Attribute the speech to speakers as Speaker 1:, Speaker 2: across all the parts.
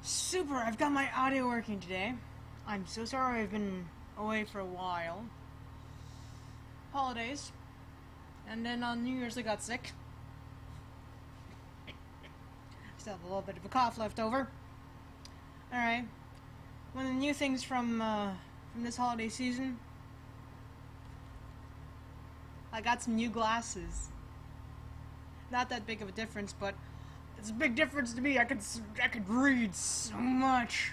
Speaker 1: Super, I've got my audio working today. I'm so sorry I've been away for a while. Holidays. And then on New Year's I got sick. Still have a little bit of a cough left over. Alright. One of the new things from this holiday season, I got some new glasses. Not that big of a difference, but it's a big difference to me. I could read so much.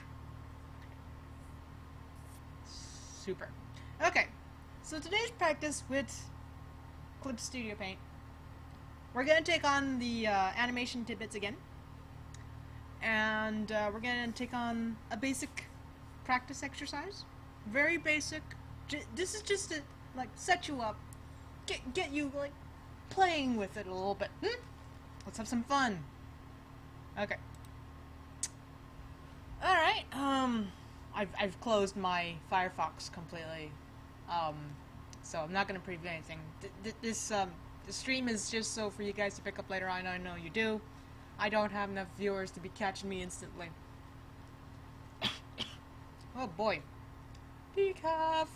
Speaker 1: Super. Okay, so today's practice with Clip Studio Paint. We're gonna take on the animation tidbits again, and we're gonna take on a basic practice exercise. Very basic. This is just to set you up, get you playing with it a little bit. Let's have some fun. Okay. Alright, I've closed my Firefox completely, so I'm not gonna preview anything. This stream is just so for you guys to pick up later on. I know you do. I don't have enough viewers to be catching me instantly. Oh boy. Decaf!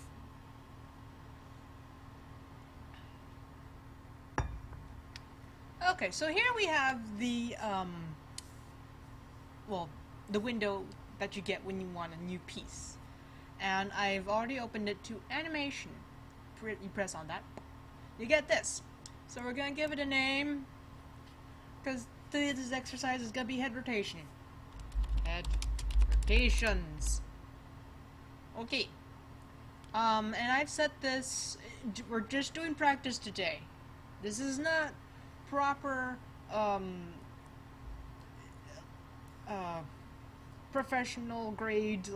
Speaker 1: Okay, so here we have the, the window that you get when you want a new piece. And I've already opened it to animation. You press on that. You get this. So we're going to give it a name, because today's exercise is going to be head rotation. Head rotations. Okay. And I've set this, we're just doing practice today. This is not proper professional grade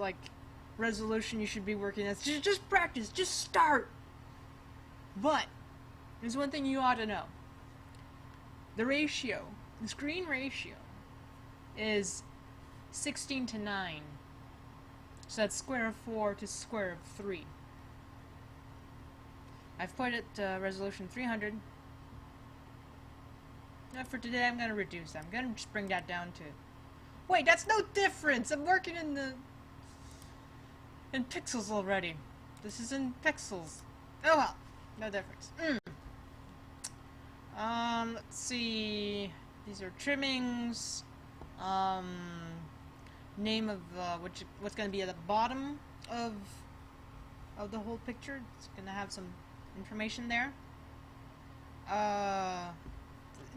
Speaker 1: resolution you should be working at. Just practice, just start. But there's one thing you ought to know. The ratio, the screen ratio is 16 to 9. So that's square of 4 to square of 3. I've put it resolution 300. Now for today I'm gonna reduce that. I'm gonna just bring that down to... Wait, that's no difference! I'm working in pixels already. This is in pixels. Oh well, no difference. Let's see. These are trimmings. Name of what's gonna be at the bottom of the whole picture. It's gonna have some information there.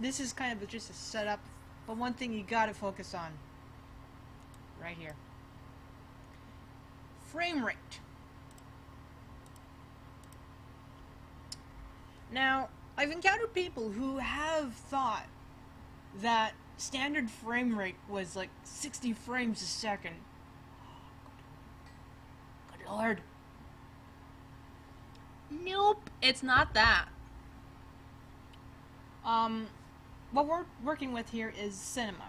Speaker 1: This is kind of just a setup, but one thing you gotta focus on right here. Frame rate. Now, I've encountered people who have thought that standard frame rate was 60 frames a second. Good lord. Nope, it's not that. What we're working with here is cinema.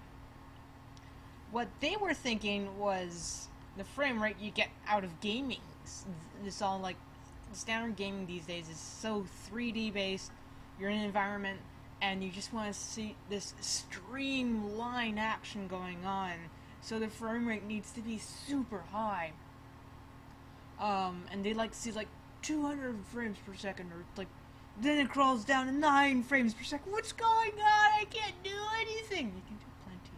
Speaker 1: What they were thinking was the frame rate you get out of gaming. This all standard gaming these days is so 3D based. You're in an environment and you just want to see this streamline action going on. So the frame rate needs to be super high. And they see 200 frames per second, or then it crawls down to 9 frames per second. What's going on? I can't do anything. You can do plenty.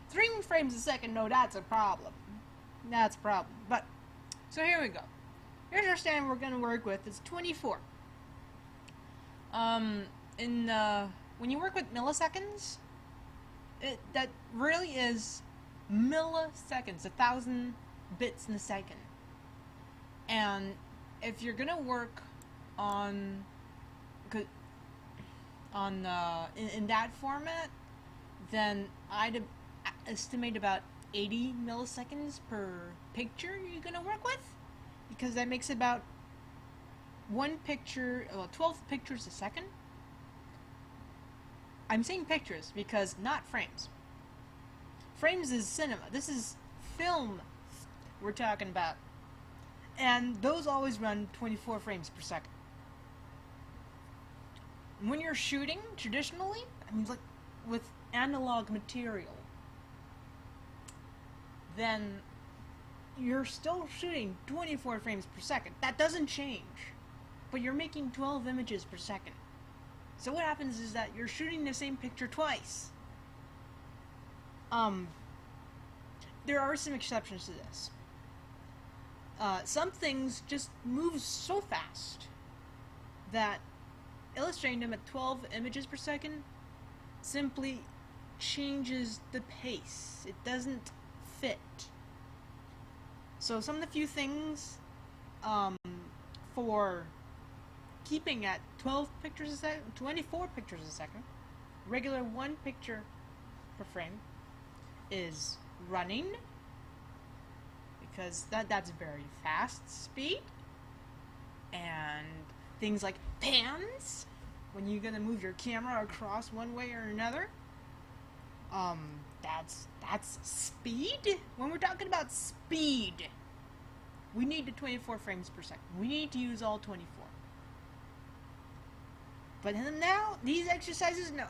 Speaker 1: 3 frames a second, no, that's a problem. That's a problem. But, so here we go. Here's our standard we're going to work with. It's 24. When you work with milliseconds, that really is milliseconds, 1,000 bits in a second. And if you're going to work in that format, then I'd estimate about 80 milliseconds per picture you're gonna work with, because that makes about 12 pictures a second. I'm saying pictures because not frames. Frames is cinema. This is film we're talking about. And those always run 24 frames per second. When you're shooting, traditionally, with analog material, then you're still shooting 24 frames per second. That doesn't change. But you're making 12 images per second. So what happens is that you're shooting the same picture twice. There are some exceptions to this. Some things just move so fast that illustrating them at 12 images per second simply changes the pace. It doesn't fit. So some of the few things for keeping at 12 pictures a second, 24 pictures a second, regular 1 picture per frame, is running, because that's very fast speed, and things like pans, when you're gonna move your camera across one way or another, that's speed. When we're talking about speed, we need the 24 frames per second. We need to use all 24. But now, these exercises, no.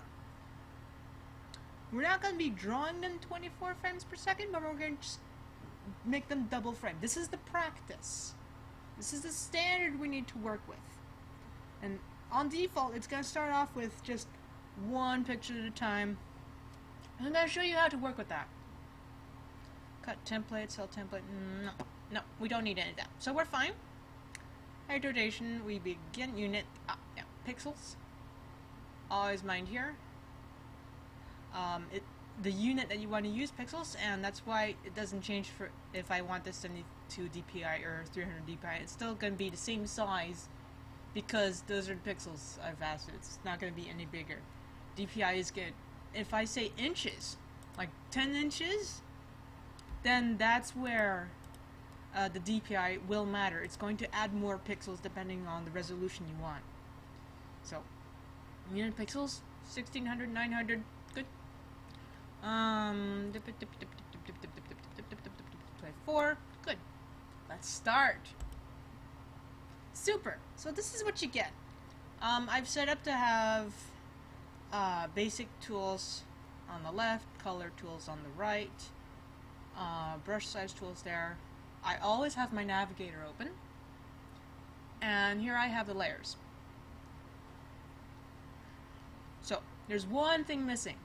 Speaker 1: We're not going to be drawing them 24 frames per second, but we're going to just make them double frame. This is the practice. This is the standard we need to work with. And on default, it's going to start off with just 1 picture at a time. And I'm going to show you how to work with that. Cut template, cell template. No, we don't need any of that. So we're fine. Height rotation, we begin unit, pixels. Always mind here. The unit that you want to use, pixels, and that's why it doesn't change for if I want this 72 dpi or 300 dpi. It's still going to be the same size because those are the pixels I've asked. It's not going to be any bigger. DPI is good. If I say inches, like 10 inches, then that's where the DPI will matter. It's going to add more pixels depending on the resolution you want. So, unit pixels, 1600, 900, good. 24, good. Let's start. Super. So this is what you get. I've set up to have basic tools on the left, color tools on the right, brush size tools there. I always have my navigator open, and here I have the layers. So there's one thing missing.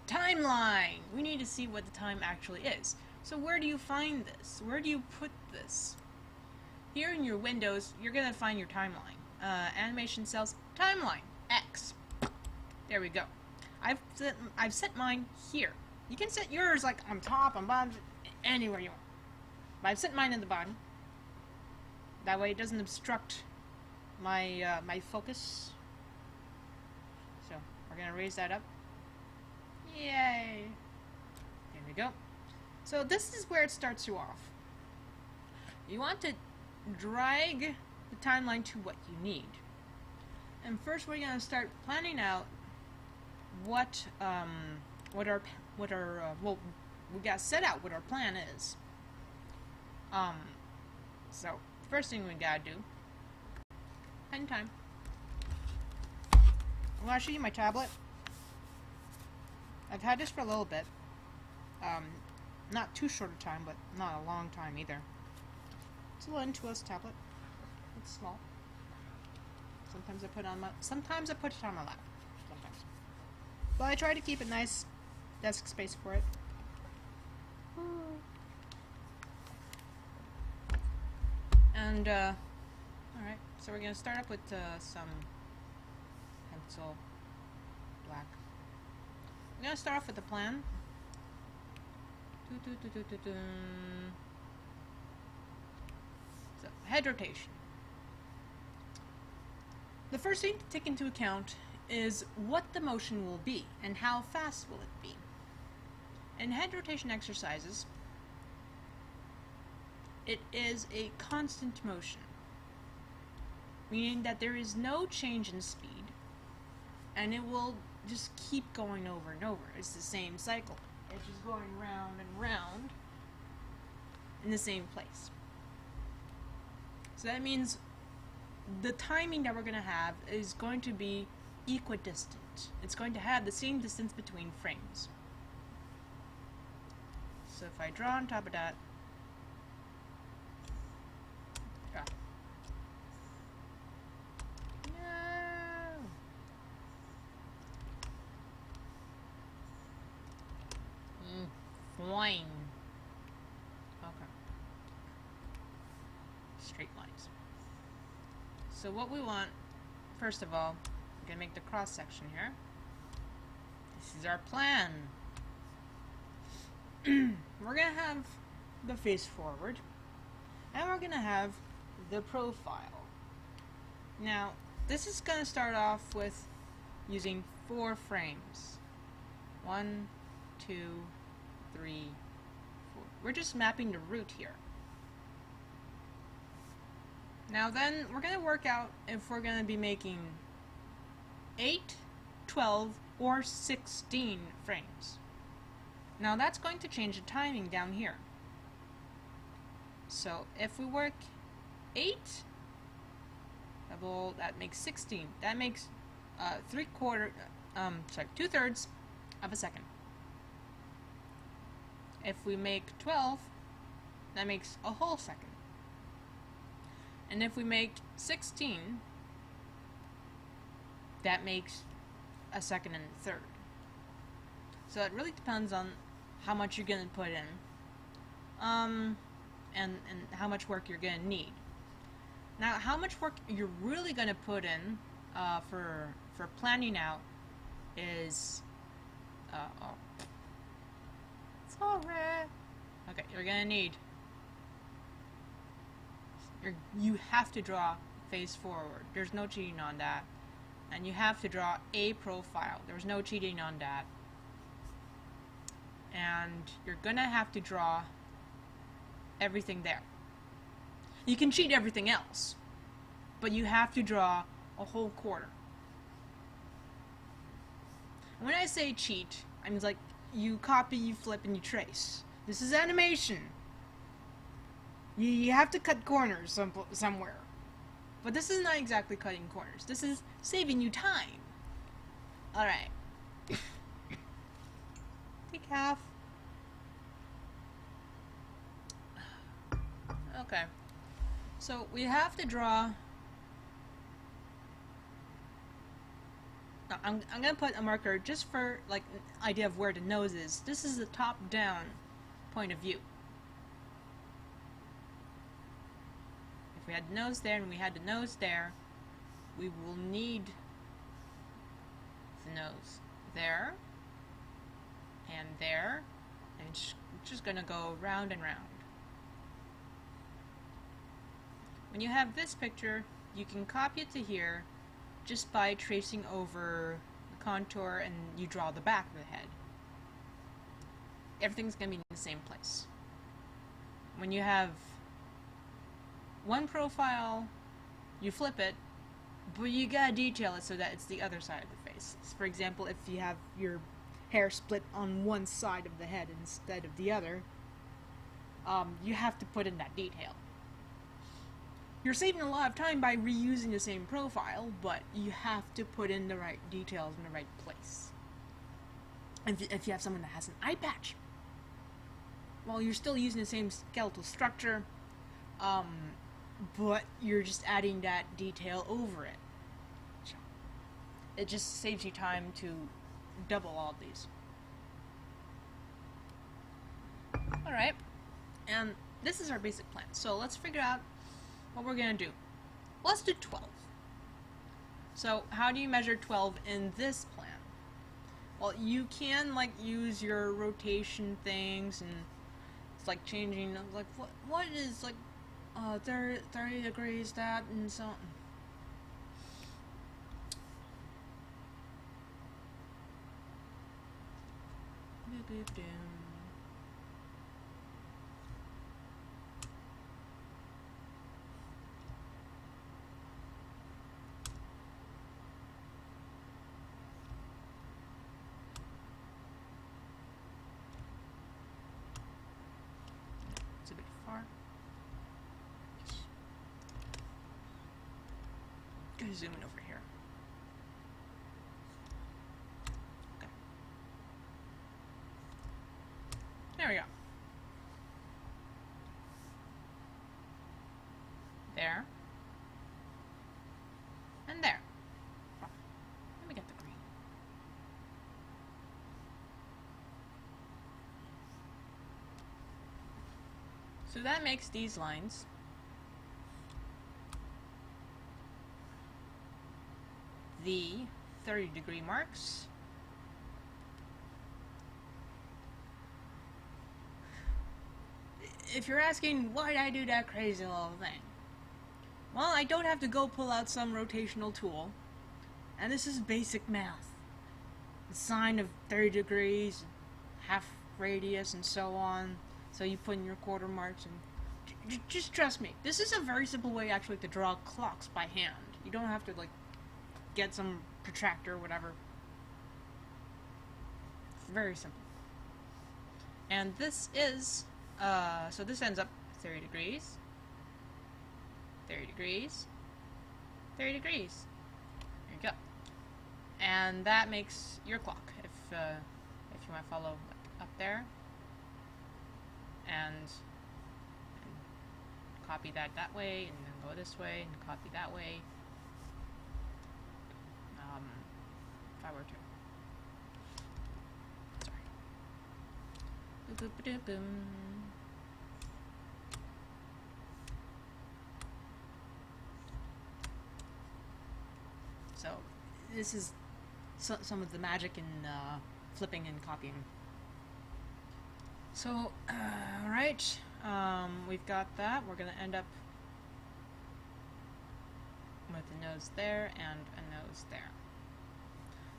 Speaker 1: Timeline! We need to see what the time actually is. So where do you find this? Where do you put this? Here in your windows, you're going to find your timeline. Animation cells, timeline, X. There we go. I've set mine here. You can set yours like on top, on bottom, anywhere you want. But I've set mine in the bottom. That way it doesn't obstruct my my focus. So we're going to raise that up. Yay! There we go. So this is where it starts you off. You want to drag the timeline to what you need. And first we're going to start planning out what our well, we got to set out what our plan is. So first thing we got to do, pen time. I'm going to show you my tablet. I've had this for a little bit. Not too short a time, but not a long time either. It's a little Intuos tablet. It's small. Sometimes I put it on my lap. Sometimes. But I try to keep a nice desk space for it. And alright, so we're gonna start up with some pencil black. I'm going to start off with the plan. So, head rotation. The first thing to take into account is what the motion will be and how fast will it be. In head rotation exercises, it is a constant motion, meaning that there is no change in speed, and it will just keep going over and over. It's the same cycle. It's just going round and round in the same place. So that means the timing that we're going to have is going to be equidistant. It's going to have the same distance between frames. So if I draw on top of that, ah. No. Fine. Okay. Straight lines. So what we want, first of all, we're gonna make the cross section here. This is our plan. We're gonna have the face forward, and we're gonna have the profile. Now, this is gonna start off with using 4 frames. 1, 2, 3, 4. We're just mapping the root here. Now then, we're gonna work out if we're gonna be making 8, 12, or 16 frames. Now that's going to change the timing down here. So if we work 8, that makes 16. That makes 2/3 of a second. If we make 12, that makes a whole second. And if we make 16, that makes a second and a third. So it really depends on how much you're going to put in, and how much work you're going to need. Now, how much work you're really going to put in for planning out is, sorry. Okay, you're going to need, you have to draw face forward. There's no cheating on that. And you have to draw a profile. There's no cheating on that. And you're gonna have to draw everything there. You can cheat everything else, but you have to draw a whole quarter. When I say cheat, I mean like you copy, you flip, and you trace. This is animation. You have to cut corners somewhere. But this is not exactly cutting corners. This is saving you time. Alright. Take half. Okay. So we have to draw. I'm gonna put a marker just for like an idea of where the nose is. This is the top-down point of view. If we had the nose there and we had the nose there, we will need the nose there and there, and it's just gonna go round and round. When you have this picture, you can copy it to here just by tracing over the contour, and you draw the back of the head. Everything's gonna be in the same place. When you have one profile, you flip it, but you gotta detail it so that it's the other side of the face. For example, if you have your hair split on one side of the head instead of the other, you have to put in that detail. You're saving a lot of time by reusing the same profile, but you have to put in the right details in the right place. If you have someone that has an eye patch, well, you're still using the same skeletal structure, but you're just adding that detail over it. So it just saves you time to double all of these. Alright, and this is our basic plan. So let's figure out what we're going to do. Let's do 12. So how do you measure 12 in this plan? Well, you can like use your rotation things, and it's like changing, like what is like 30 degrees, that and something. It's a bit far. Gotta zoom in over here. Okay. There we go. There. And there. Let me get the green. So that makes these lines the 30-degree marks. If you're asking why did I do that crazy little thing, well, I don't have to go pull out some rotational tool, and this is basic math. The sine of 30 degrees, half radius, and so on. So you put in your quarter marks, and just trust me. This is a very simple way actually to draw clocks by hand. You don't have to like get some protractor or whatever. It's very simple. And this is so this ends up 30 degrees, 30 degrees, 30 degrees. There you go. And that makes your clock. If you want to follow like, up there, and copy that way, and then go this way, and copy that way. If I were to, sorry. Boop, boop, boop, boom. So this is some of the magic in flipping and copying. So, alright, we've got that. We're going to end up with a nose there and a nose there.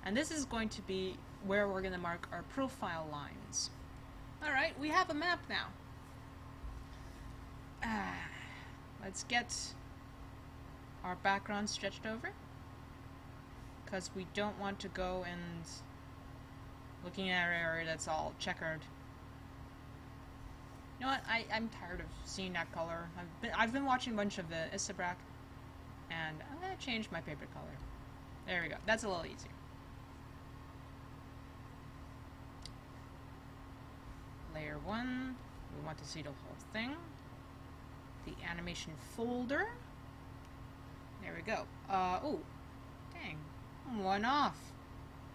Speaker 1: And this is going to be where we're going to mark our profile lines. Alright, we have a map now. Let's get our background stretched over, because we don't want to go and looking at our area that's all checkered. You know what? I'm tired of seeing that color. I've been watching a bunch of the Isabrak, and I'm gonna change my paper color. There we go. That's a little easier. Layer 1. We want to see the whole thing. The animation folder. There we go. Oh, dang. One off.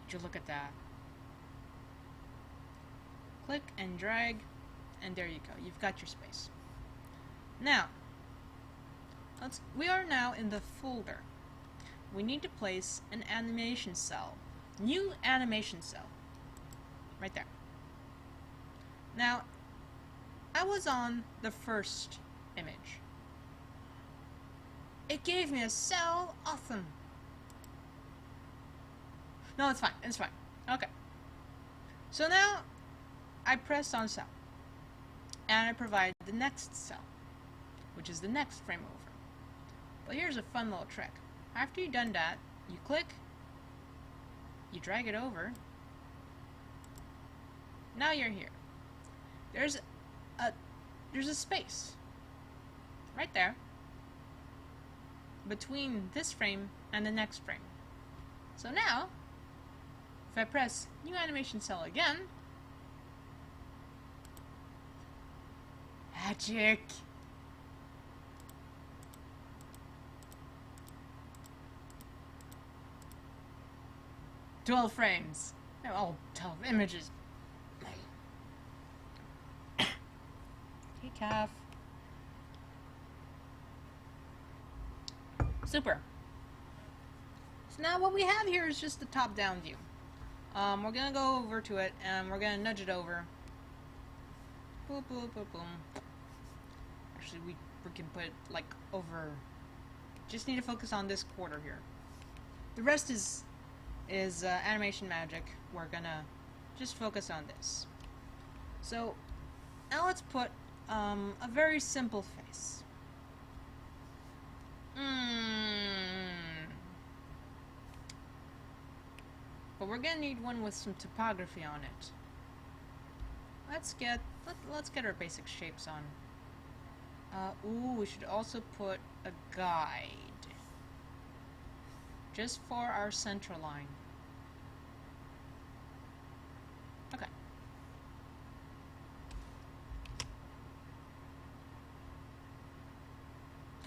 Speaker 1: Would you look at that? Click and drag, and there you go. You've got your space. Now, we are now in the folder. We need to place an animation cell. New animation cell. Right there. Now, I was on the first image. It gave me a cell. Awesome. No, it's fine. It's fine. Okay. So now, I press on cell. And I provide the next cell, which is the next frame over. But here's a fun little trick. After you've done that, you click, you drag it over. Now you're here. There's a space right there between this frame and the next frame. So now, if I press new animation cell again, magic! 12 frames. Oh, 12 images. Hey, calf. Super. So now what we have here is just the top-down view. We're gonna go over to it, and we're gonna nudge it over. Boop, boop, boop, boom. Actually, we can put it, like, over. Just need to focus on this quarter here. The rest is animation magic. We're gonna just focus on this. So, now let's put a very simple face. But we're gonna need one with some topography on it. Let's get our basic shapes on. Ooh, we should also put a guide. Just for our center line. Okay.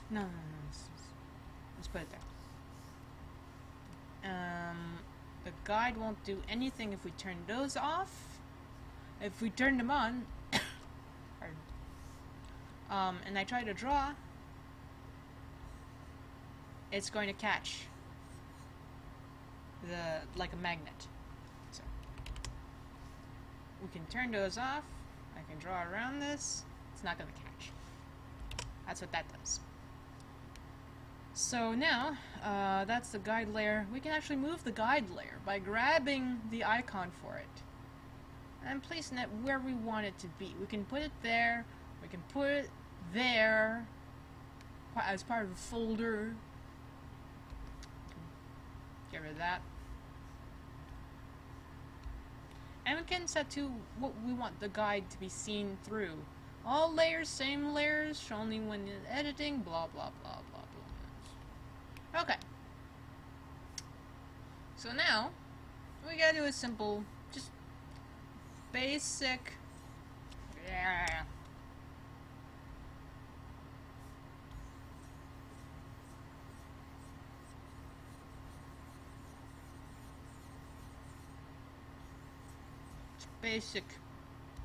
Speaker 1: No. put it there. The guide won't do anything if we turn those off. If we turn them on, and I try to draw, it's going to catch like a magnet. So we can turn those off. I can draw around this. It's not going to catch. That's what that does. So now, that's the guide layer. We can actually move the guide layer by grabbing the icon for it and placing it where we want it to be. We can put it there. We can put it there as part of a folder. Get rid of that. And we can set to what we want the guide to be seen through. All layers, same layers, only when in editing, blah blah blah blah blah. Okay. So now, we gotta do a simple, just basic,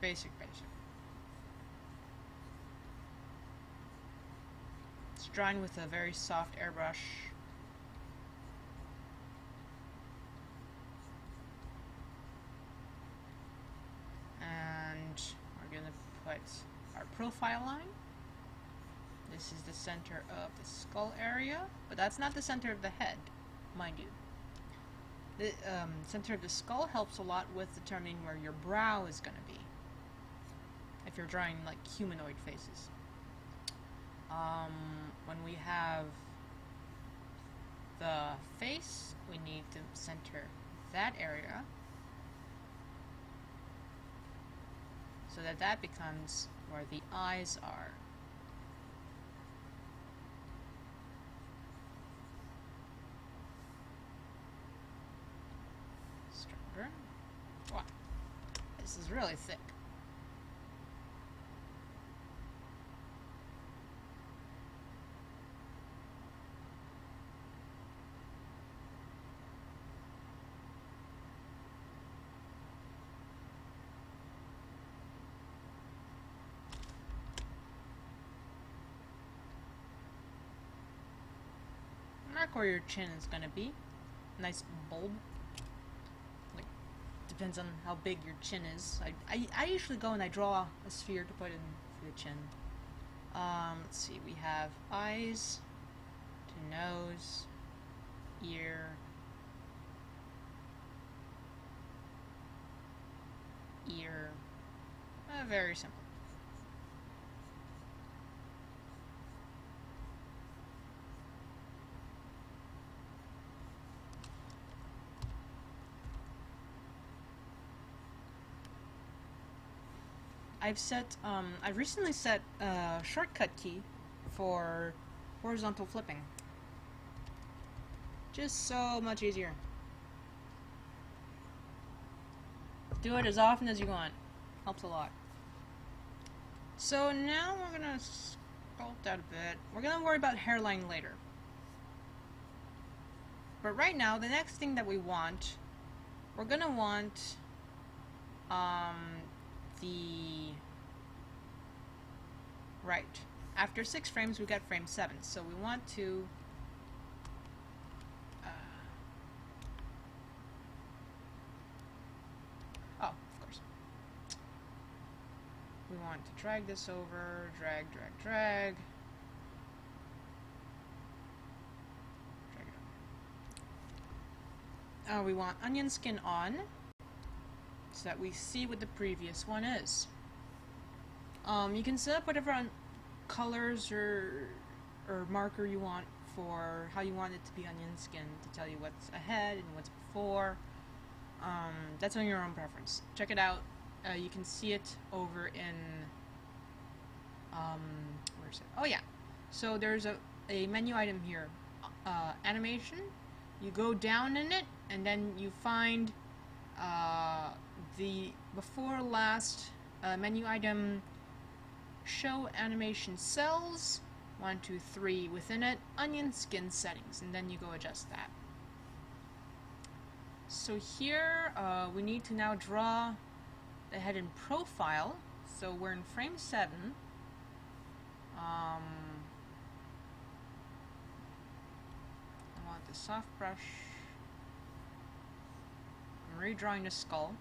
Speaker 1: basic. It's drawing with a very soft airbrush. And we're going to put our profile line. This is the center of the skull area, but that's not the center of the head, mind you. The center of the skull helps a lot with determining where your brow is going to be, if you're drawing like humanoid faces. When we have the face, we need to center that area so that that becomes where the eyes are. Stronger. Wow, this is really thick. Mark where your chin is gonna be. Nice bulb. Like, depends on how big your chin is. I usually go and I draw a sphere to put in for the chin. Let's see, we have eyes to nose, ear, very simple. I've recently set a shortcut key for horizontal flipping. Just so much easier. Do it as often as you want. Helps a lot. So now we're gonna sculpt out a bit. We're gonna worry about hairline later. But right now, the next thing that we want, we're gonna want right. After 6 frames, we got frame 7. So we want to oh, of course. We want to drag this over, drag it over. We want onion skin on, so that we see what the previous one is. You can set up whatever colors or marker you want for how you want it to be onion skin to tell you what's ahead and what's before. That's on your own preference. Check it out. You can see it over in where is it? Oh yeah. So there's a menu item here, animation. You go down in it, and then you find the before last menu item, show animation cells. 1, 2, 3 within it, onion skin settings, and then you go adjust that. So here we need to now draw the head in profile. So we're in frame 7. I want the soft brush. I'm redrawing the skull.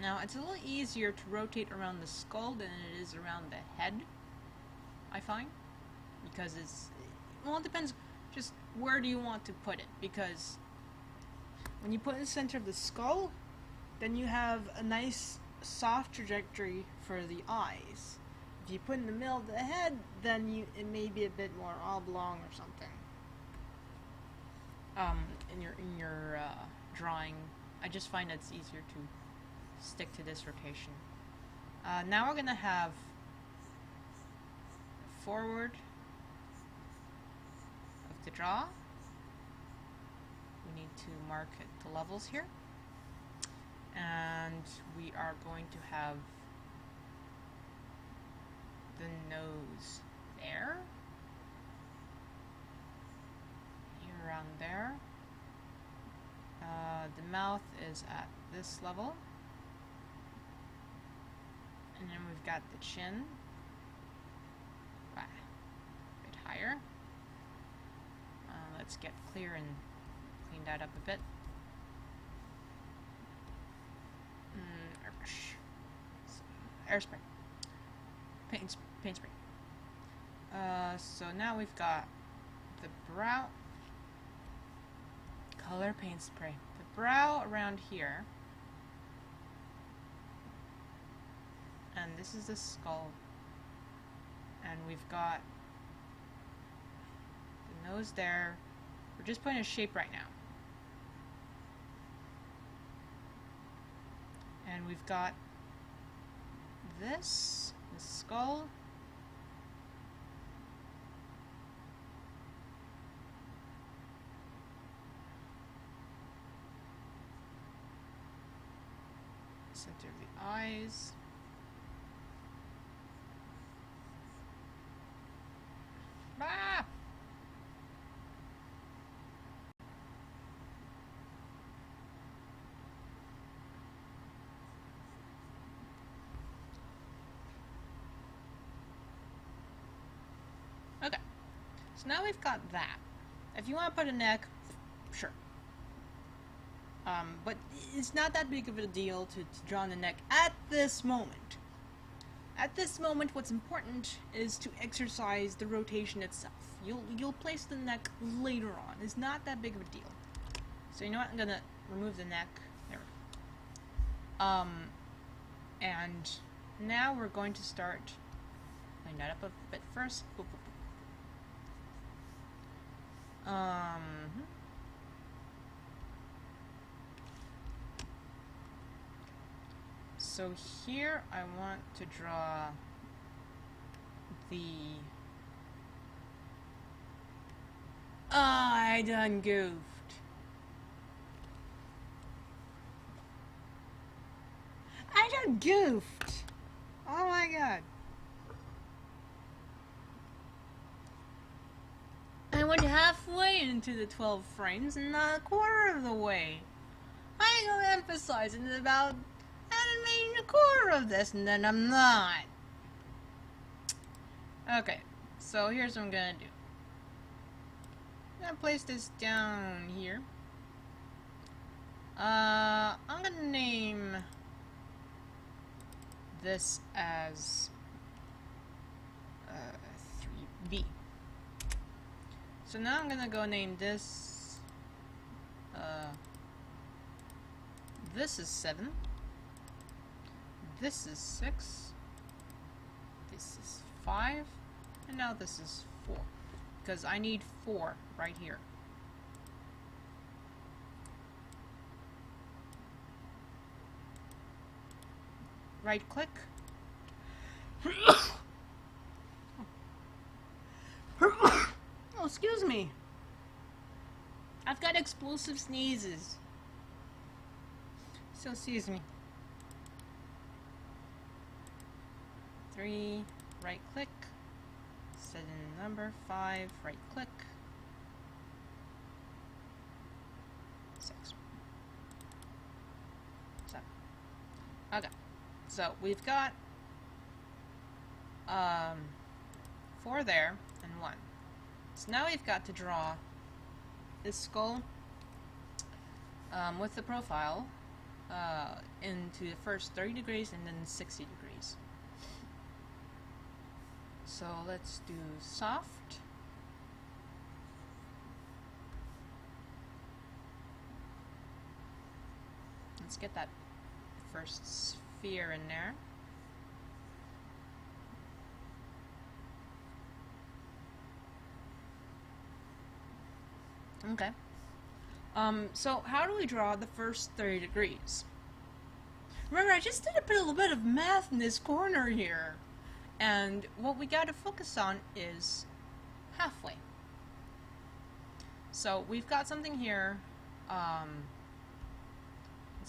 Speaker 1: Now, it's a little easier to rotate around the skull than it is around the head, I find. Because it's... well, it depends just where do you want to put it. Because when you put it in the center of the skull, then you have a nice soft trajectory for the eyes. If you put it in the middle of the head, then it may be a bit more oblong or something. In your drawing, I just find it's easier to stick to this rotation. Now we're gonna have forward of the draw. We need to mark the levels here, and we are going to have the nose there, here around there. The mouth is at this level. And then we've got the chin, a bit higher. Let's get clear and clean that up a bit. Airbrush, airspray, paint spray. So now we've got the brow, color paint spray. The brow around here. And this is the skull, and we've got the nose there. We're just putting a shape right now, and we've got this, the skull, center of the eyes. Ah! Okay, so now we've got that. If you want to put a neck, sure. But it's not that big of a deal to draw on the neck at this moment. At this moment, what's important is to exercise the rotation itself. You'll place the neck later on. It's not that big of a deal. So you know what? I'm gonna remove the neck. There. And now we're going to start clean that up a bit first. Boop, boop, boop. So here I want to draw the... I done goofed. I done goofed. Oh my god. I went halfway into the 12 frames and not a quarter of the way. I ain't gonna emphasize it about animating a quarter of this, and then I'm not. Okay, so here's what I'm gonna do. I'm gonna place this down here. I'm gonna name this as 3B. So now I'm gonna go name this. This is 7. This is 6, this is 5, and now this is 4, because I need 4 right here. Right click. Oh, excuse me. I've got explosive sneezes. still sees me. 3, right click, set in the number. 5, right click, 6, 7. Okay, so we've got 4 there and 1. So now we've got to draw this skull with the profile into the first 30 degrees and then 60 degrees. So let's do soft. Let's get that first sphere in there. Okay. So how do we draw the first 30 degrees? Remember, I just did a little bit of math in this corner here. And what we got to focus on is halfway. So we've got something here. Let's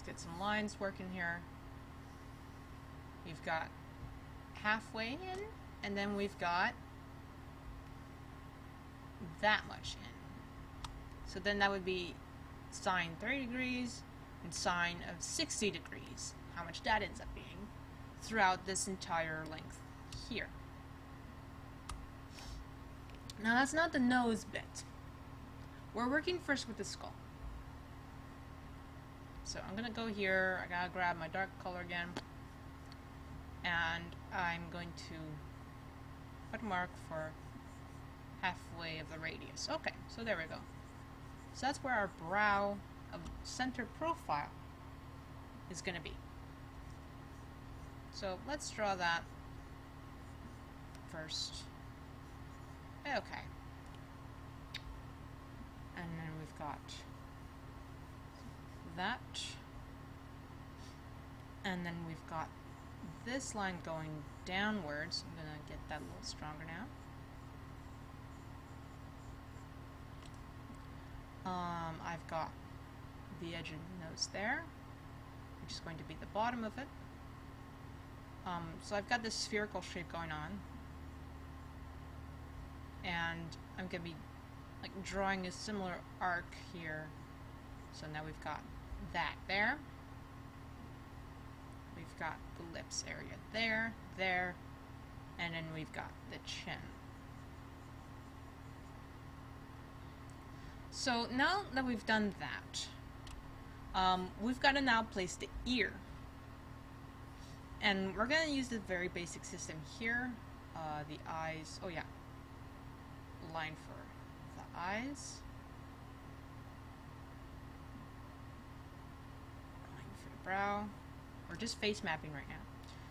Speaker 1: get some lines working here. We've got halfway in, and then we've got that much in. So then that would be sine 30 degrees and sine of 60 degrees, how much that ends up being throughout this entire length here. Now that's not the nose bit. We're working first with the skull. So I'm gonna go here, I gotta grab my dark color again, and I'm going to put a mark for halfway of the radius. Okay, so there we go. So that's where our brow of center profile is going to be. So let's draw that first. Okay. And then we've got that. And then we've got this line going downwards. I'm going to get that a little stronger now. I've got the edge of the nose there, which is going to be the bottom of it. So I've got this spherical shape going on, and I'm going to be like drawing a similar arc here. So now we've got that there. We've got the lips area there, there, and then we've got the chin. So now that we've done that, we've got to now place the ear. And we're going to use the very basic system here. The eyes, oh yeah, line for the eyes. Line for the brow. We're just face mapping right now.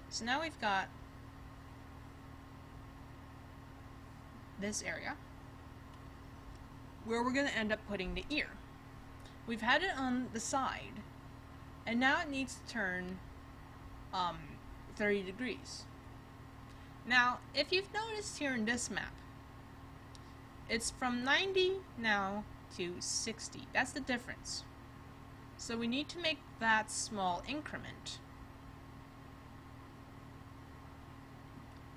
Speaker 1: So now we've got this area where we're going to end up putting the ear. We've had it on the side, and now it needs to turn 30 degrees. Now, if you've noticed here in this map, it's from 90 now to 60. That's the difference. So we need to make that small increment,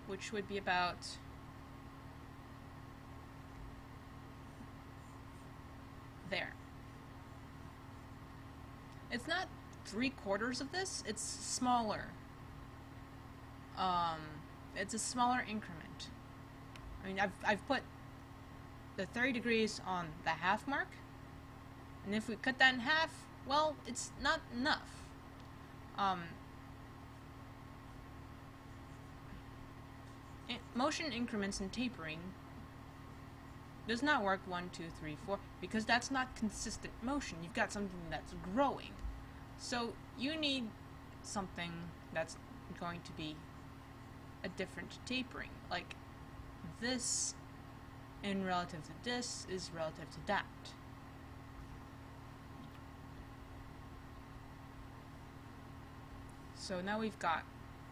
Speaker 1: which would be about there. It's not 3/4 of this, it's smaller. It's a smaller increment. I mean, I've put the 30 degrees on the half mark, and if we cut that in half, well, it's not enough. Motion increments and tapering does not work 1, 2, 3, 4, because that's not consistent motion. You've got something that's growing. So you need something that's going to be a different tapering. Like this in relative to this is relative to that. So now we've got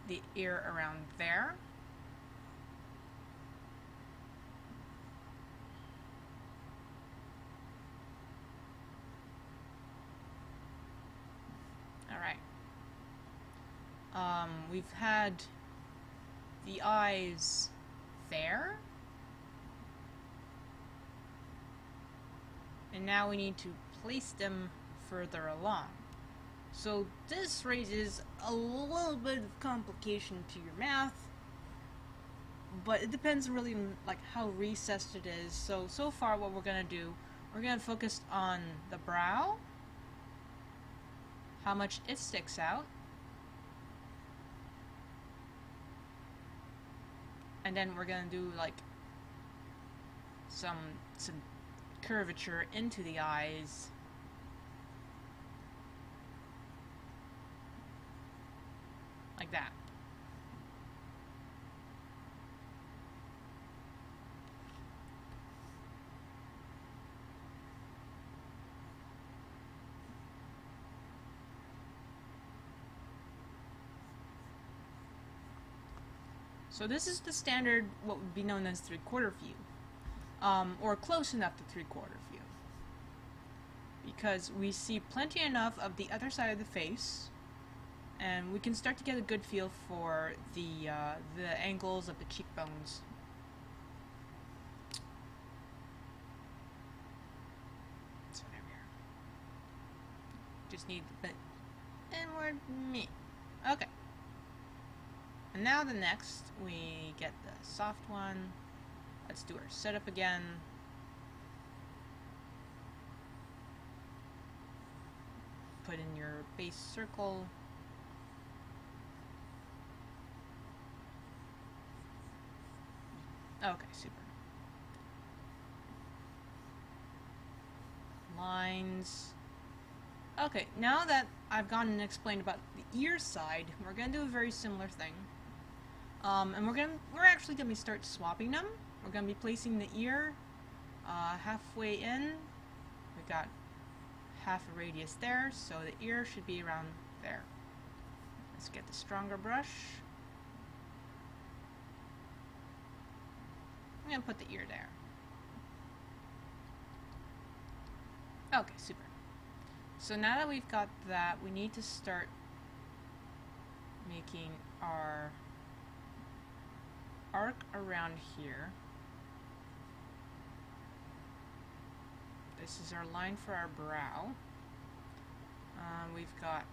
Speaker 1: the ear around there. Alright, we've had the eyes there, and now we need to place them further along. So this raises a little bit of complication to your math, but it depends really on like how recessed it is. So far what we're gonna do, we're gonna focus on the brow, how much it sticks out, and then we're gonna do like some curvature into the eyes. Like that. So this is the standard, what would be known as 3/4 view, or close enough to 3/4 view, because we see plenty enough of the other side of the face, and we can start to get a good feel for the angles of the cheekbones. So there we are. Just need the bit inward me. Okay. And now the next, we get the soft one. Let's do our setup again. Put in your base circle. Okay, super. Lines. Okay, now that I've gone and explained about the ear side, we're gonna do a very similar thing. And we're actually gonna start swapping them. We're gonna be placing the ear halfway in. We got half a radius there, so the ear should be around there. Let's get the stronger brush. I'm gonna put the ear there. Okay, super. So now that we've got that, we need to start making our arc around here. This is our line for our brow. We've got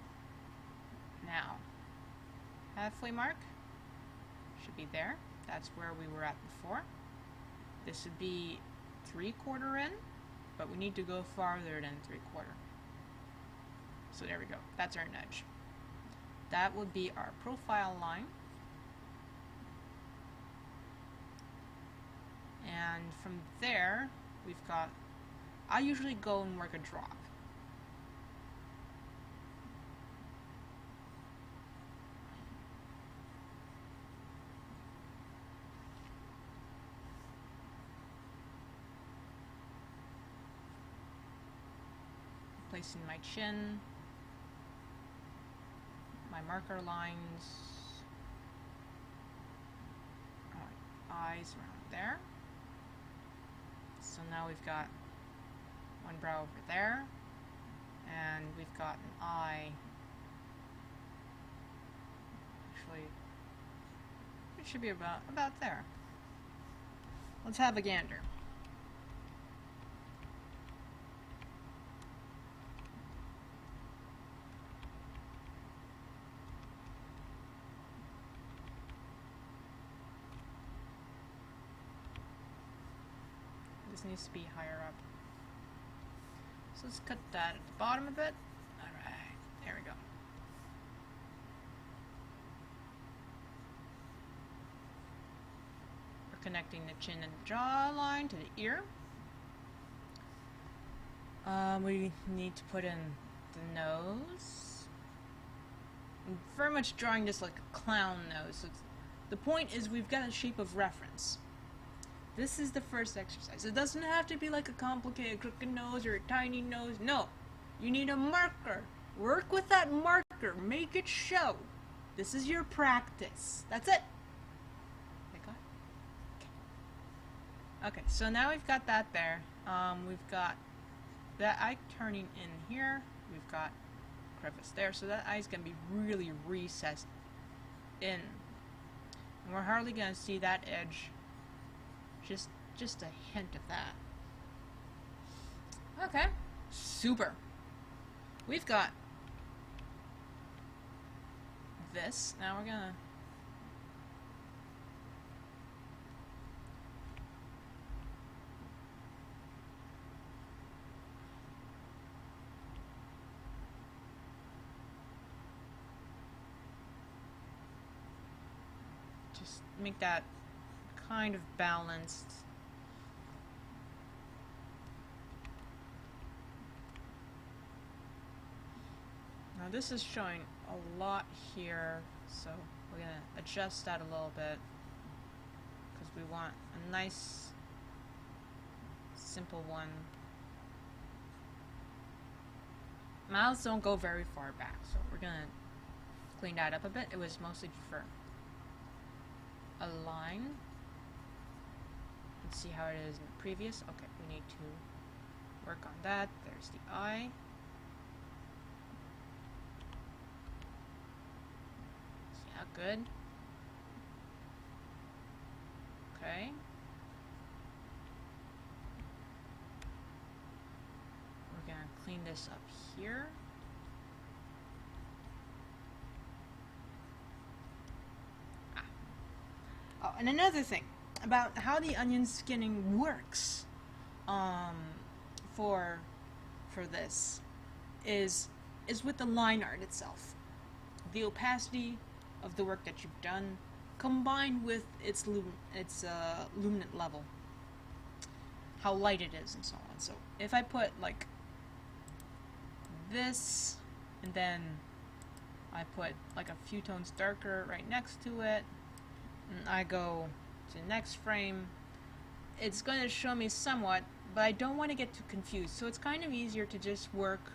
Speaker 1: now halfway mark should be there. That's where we were at before. This would be 3/4 in, but we need to go farther than 3/4. So there we go. That's our nudge. That would be our profile line. And from there, we've got, I usually go and work a drop. Placing my chin, my marker lines, eyes around there. So now we've got one brow over there, and we've got an eye. Actually, it should be about there. Let's have a gander. This needs to be higher up. So let's cut that at the bottom a bit. Alright, there we go. We're connecting the chin and the jawline to the ear. We need to put in the nose. I'm very much drawing this like a clown nose. So the point is we've got a shape of reference. This is the first exercise. It doesn't have to be like a complicated crooked nose or a tiny nose. No. You need a marker. Work with that marker. Make it show. This is your practice. That's it. Okay, so now we've got that there. We've got that eye turning in here. We've got crevice there. So that eye's going to be really recessed in. And we're hardly going to see that edge. Just a hint of that. Okay. Super. We've got this. Now we're gonna just make that kind of balanced. Now this is showing a lot here, so we're going to adjust that a little bit because we want a nice, simple one. Mouths don't go very far back, so we're going to clean that up a bit. It was mostly for a line. Let's see how it is in the previous. Okay, we need to work on that. There's the eye. Good. Okay. We're gonna clean this up here. Oh, and another thing about how the onion skinning works for this is with the line art itself. The opacity of the work that you've done, combined with its luminant level, how light it is, and so on. So if I put like this, and then I put like a few tones darker right next to it, and I go to the next frame, it's going to show me somewhat, but I don't want to get too confused. So it's kind of easier to just work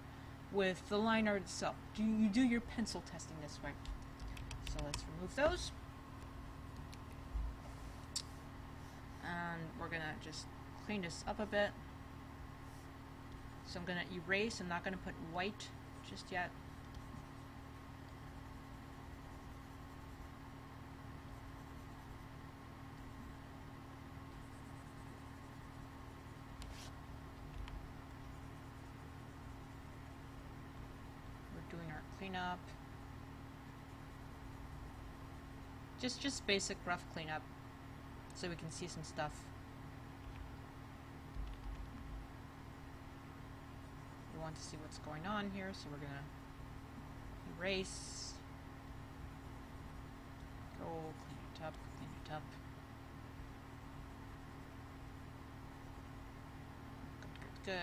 Speaker 1: with the line art itself. You do your pencil testing this way. So let's remove those. And we're going to just clean this up a bit. So I'm going to erase. I'm not going to put white just yet. We're doing our cleanup. Just basic rough cleanup, so we can see some stuff. We want to see what's going on here, so we're gonna erase. Go clean it up, clean it up. Good, good,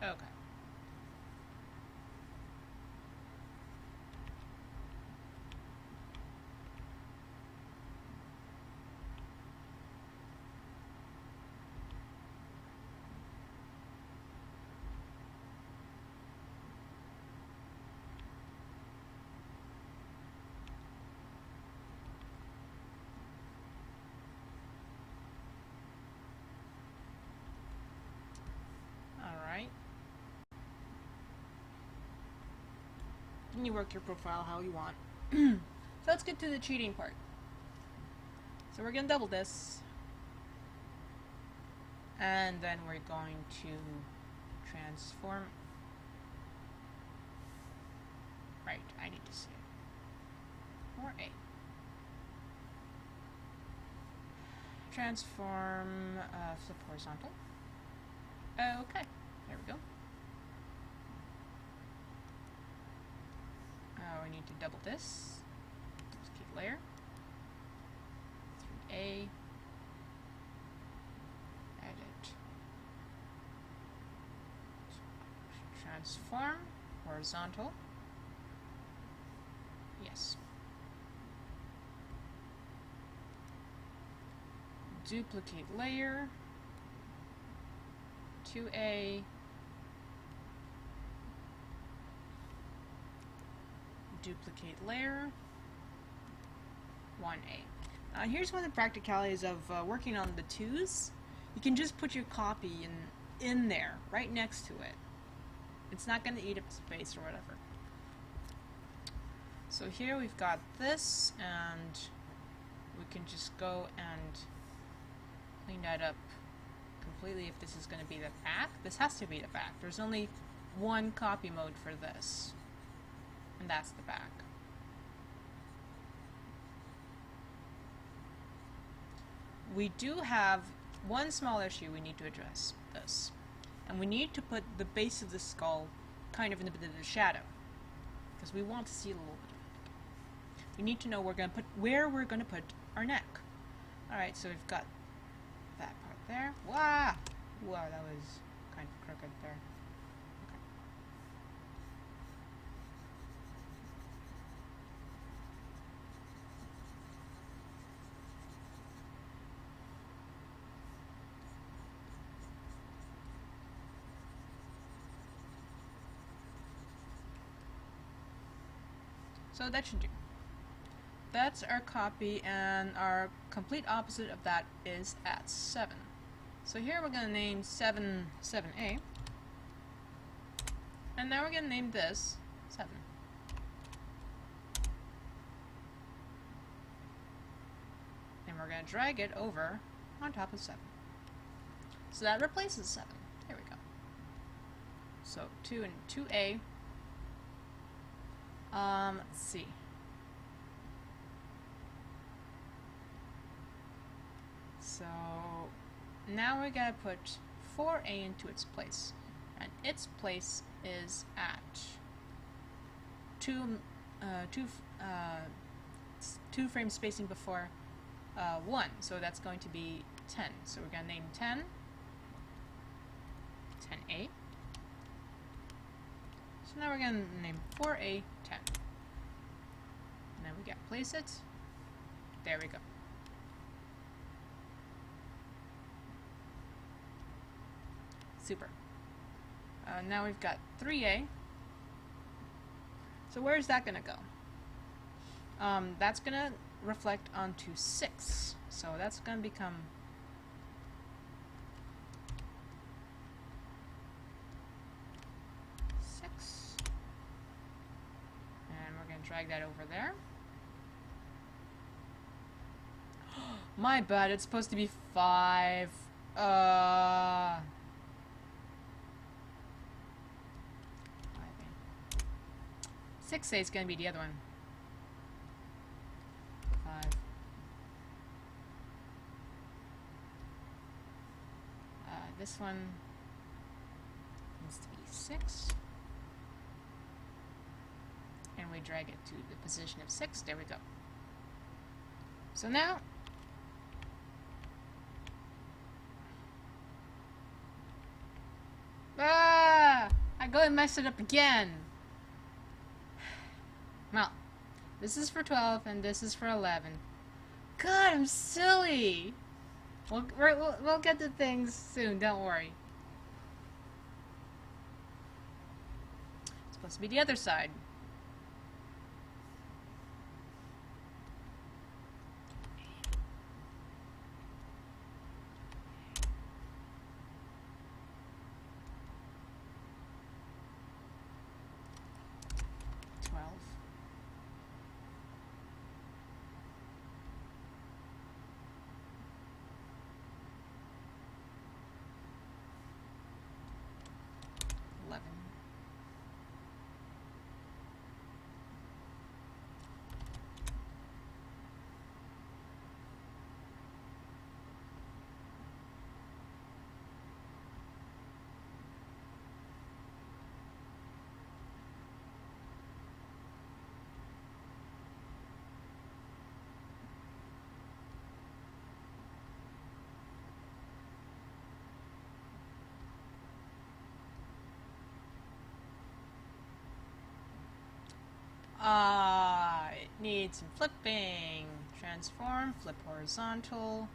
Speaker 1: good. Okay. And you work your profile how you want. So let's get to the cheating part. So we're going to double this. And then we're going to transform. Right, I need to say it. Or A. Transform, flip horizontal. Okay, there we go. We need to double this. Duplicate layer. 3A. Edit. Transform. Horizontal. Yes. Duplicate layer. 2A. Duplicate layer, 1A. Here's one of the practicalities of working on the 2's. You can just put your copy in there, right next to it. It's not going to eat up space or whatever. So here we've got this, and we can just go and clean that up completely if this is going to be the back. This has to be the back. There's only one copy mode for this, and that's the back. We do have one small issue we need to address this, and we need to put the base of the skull kind of in a bit of the shadow, because we want to see a little bit of it. We need to know where we're going to put our neck. Alright, so we've got that part there. Wow! Wow, that was kind of crooked there. Okay. So that should do. That's our copy, and our complete opposite of that is at 7. So here we're going to name 7A, and now we're going to name this 7. And we're going to drag it over on top of 7. So that replaces 7. There we go. So 2 and 2A. Let's see. So now we're gonna put 4A into its place, and its place is at 2 frame spacing before 1. So that's going to be 10. So we're gonna name 10 10A. So now we're going to name 4A 10. And then we get place it. There we go. Super. Now we've got 3A. So where is that going to go? That's going to reflect onto 6. So that's going to become 6. And we're going to drag that over there. My bad, it's supposed to be 5. 6A is going to be the other one. 5. This one needs to be 6. And we drag it to the position of 6. There we go. So now, I go and mess it up again. Well, this is for 12 and this is for 11. God, I'm silly. We'll get to things soon, don't worry. It's supposed to be the other side. It needs some flipping. Transform, flip horizontal.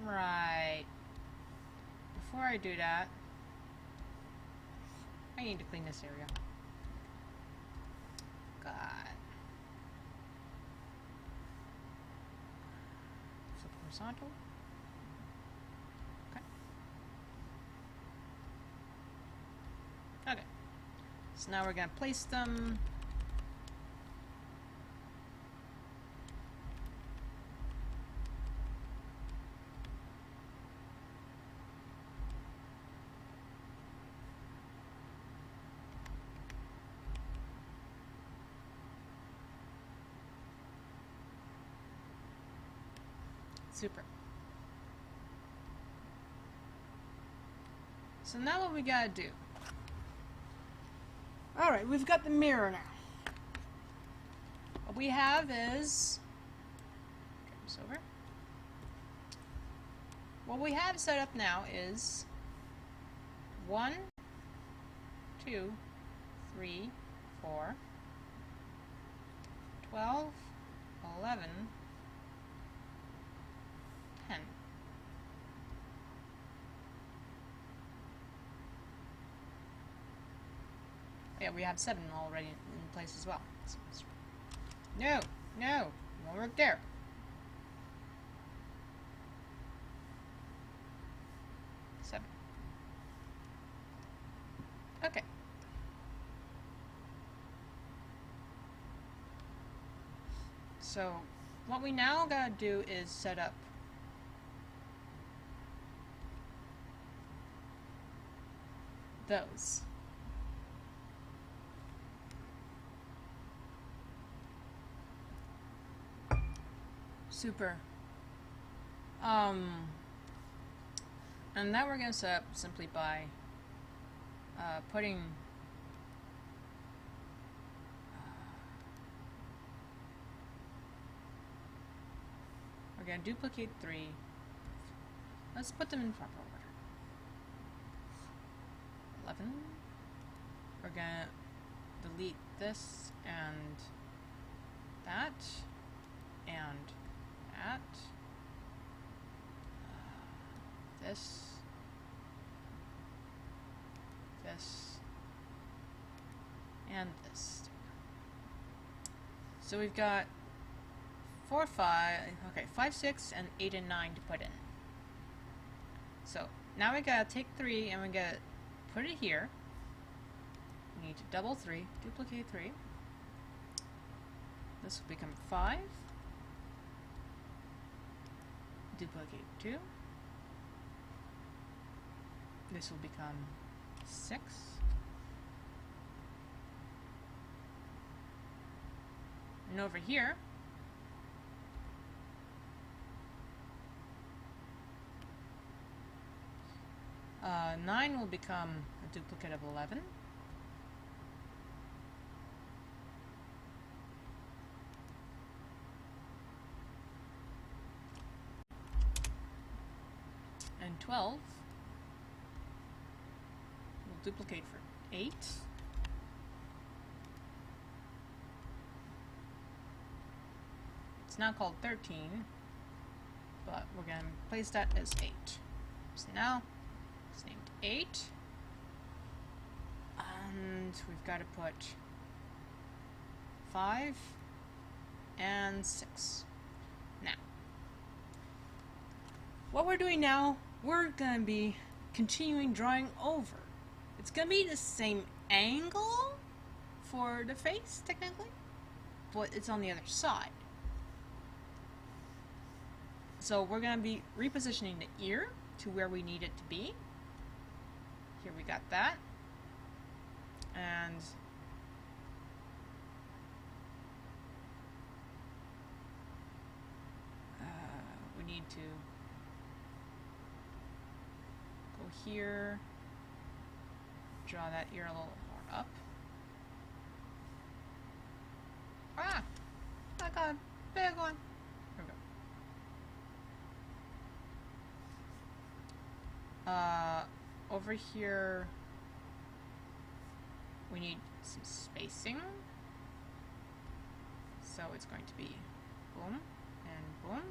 Speaker 1: Right. Before I do that, I need to clean this area. God. Flip horizontal. Okay. So now we're going to place them. Super. So now what we gotta do. Alright, we've got the mirror now. What we have is... Turn this over. What we have set up now is 1, 2, 3, 4, 12, 11, 10. Yeah, we have 7 already in place as well. No, no, won't work there. Seven. Okay. So, what we now gotta do is set up those. Super. And that we're going to set up simply by putting we're going to duplicate 3. Let's put them in proper order. 11. We're going to delete this and that and that. This, and this. So we've got 4, 5, okay, 5, 6, and 8 and 9 to put in. So now we gotta take 3 and we gotta put it here. We need to double 3, duplicate 3. This will become 5. Duplicate 2. This will become 6. And over here, uh, 9 will become a duplicate of 11. And 12 will duplicate for 8. It's now called 13, but we're going to place that as 8. So now it's named 8, and we've got to put 5 and 6. Now, what we're doing now, we're going to be continuing drawing over. It's going to be the same angle for the face, technically, but it's on the other side. So we're going to be repositioning the ear to where we need it to be. Here we got that. And we need to go here, draw that ear a little more up. Ah! I got a big one. Here we go. Over here, we need some spacing. So it's going to be boom and boom.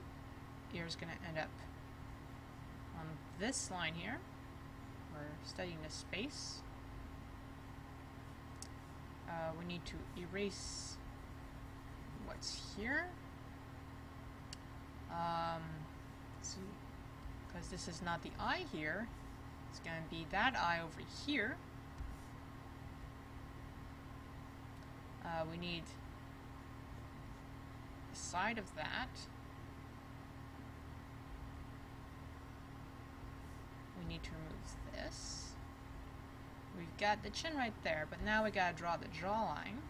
Speaker 1: Ear's going to end up on this line here. We're studying the space. We need to erase what's here. Because this is not the eye here. It's going to be that eye over here. We need the side of that. We need to remove this. We've got the chin right there, but now we gotta draw the jawline.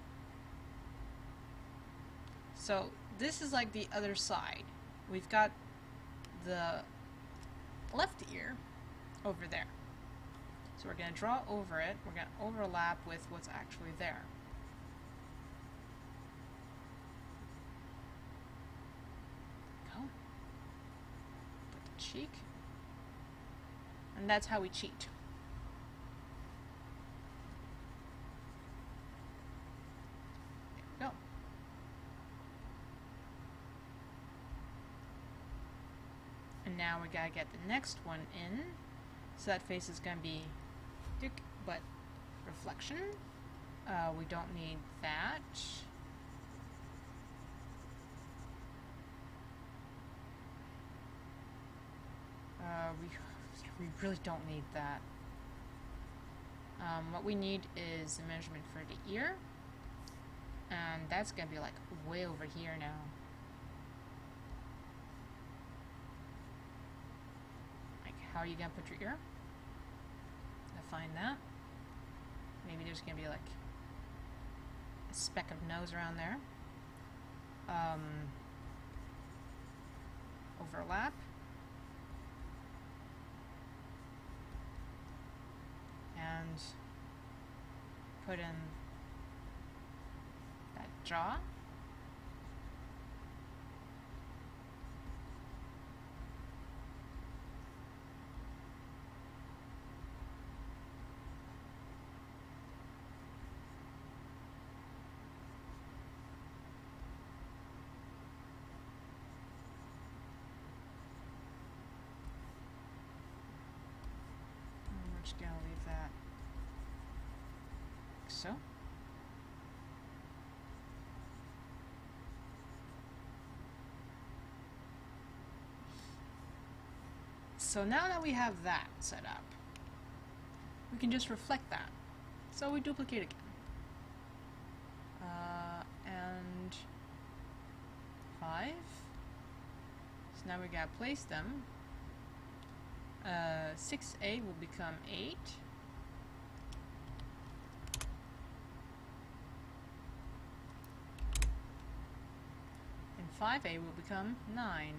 Speaker 1: So this is like the other side. We've got the left ear over there. So we're going to draw over it. We're going to overlap with what's actually there. Go. Put the cheek. And that's how we cheat. There we go. And now we gotta get the next one in. So that face is gonna be dick, but reflection. We don't need that. We really don't need that. What we need is a measurement for the ear. And that's gonna be like way over here now. How are you gonna put your ear? Define that. Maybe there's gonna be like a speck of nose around there. Overlap. And put in that jaw. Just gonna leave that like so. So now that we have that set up, we can just reflect that. So we duplicate again. And 5. So now we gotta place them. 6A will become 8. And 5A will become 9.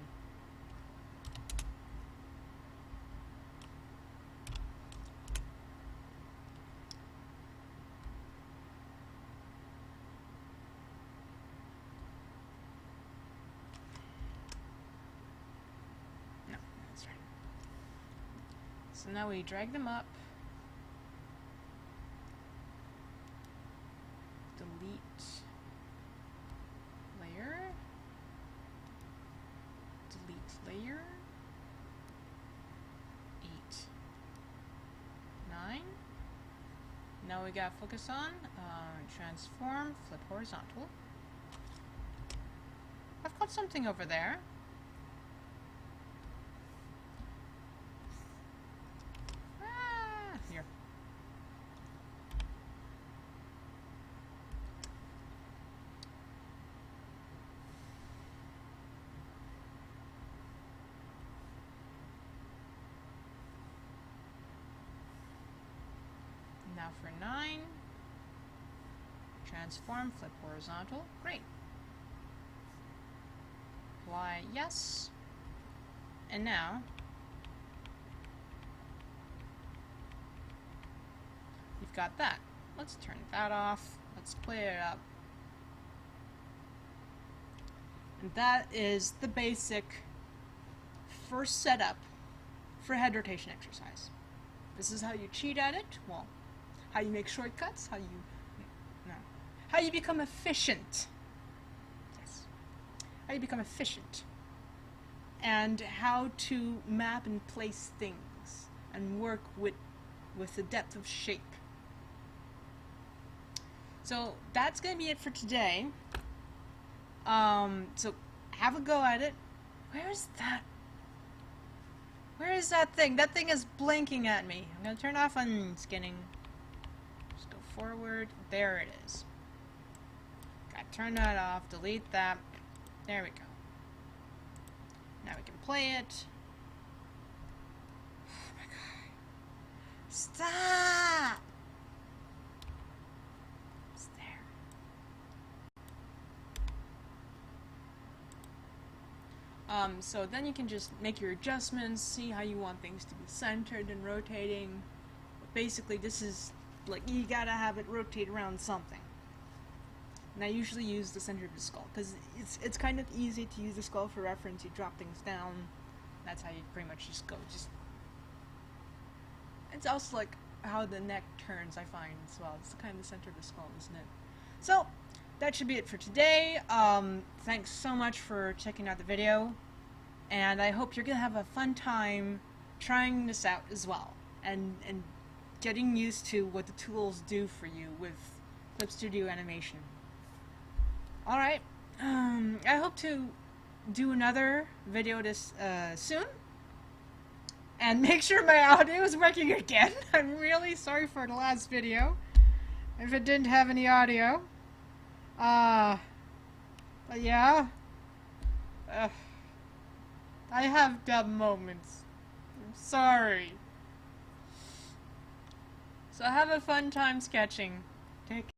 Speaker 1: So now we drag them up, delete layer, delete layer, 8, 9. Now we got focus on, transform, flip horizontal. I've got something over there. Now for 9, transform, flip horizontal, great. Apply yes, and now you've got that. Let's turn that off, let's clear it up. And that is the basic first setup for a head rotation exercise. This is how you cheat at it. Well, how you make shortcuts, how you become efficient. Yes. How you become efficient. And how to map and place things and work with the depth of shape. So that's going to be it for today. So have a go at it. Where is that? Where is that thing? That thing is blinking at me. I'm going to turn off on skinning. Just go forward. There it is. turn that off, delete that. There we go. Now we can play it. Oh my god. Stop! It's there. So then you can just make your adjustments, see how you want things to be centered and rotating. But basically this is, like, you gotta have it rotate around something. And I usually use the center of the skull, because it's kind of easy to use the skull for reference. You drop things down, that's how you pretty much just go. It's also like how the neck turns, I find, as well. It's kind of the center of the skull, isn't it? So, that should be it for today. Thanks so much for checking out the video, and I hope you're gonna have a fun time trying this out as well, and getting used to what the tools do for you with Clip Studio Animation. Alright, I hope to do another video this soon, and make sure my audio is working again. I'm really sorry for the last video if it didn't have any audio. But yeah, I have dumb moments. I'm sorry. So have a fun time sketching. Take care.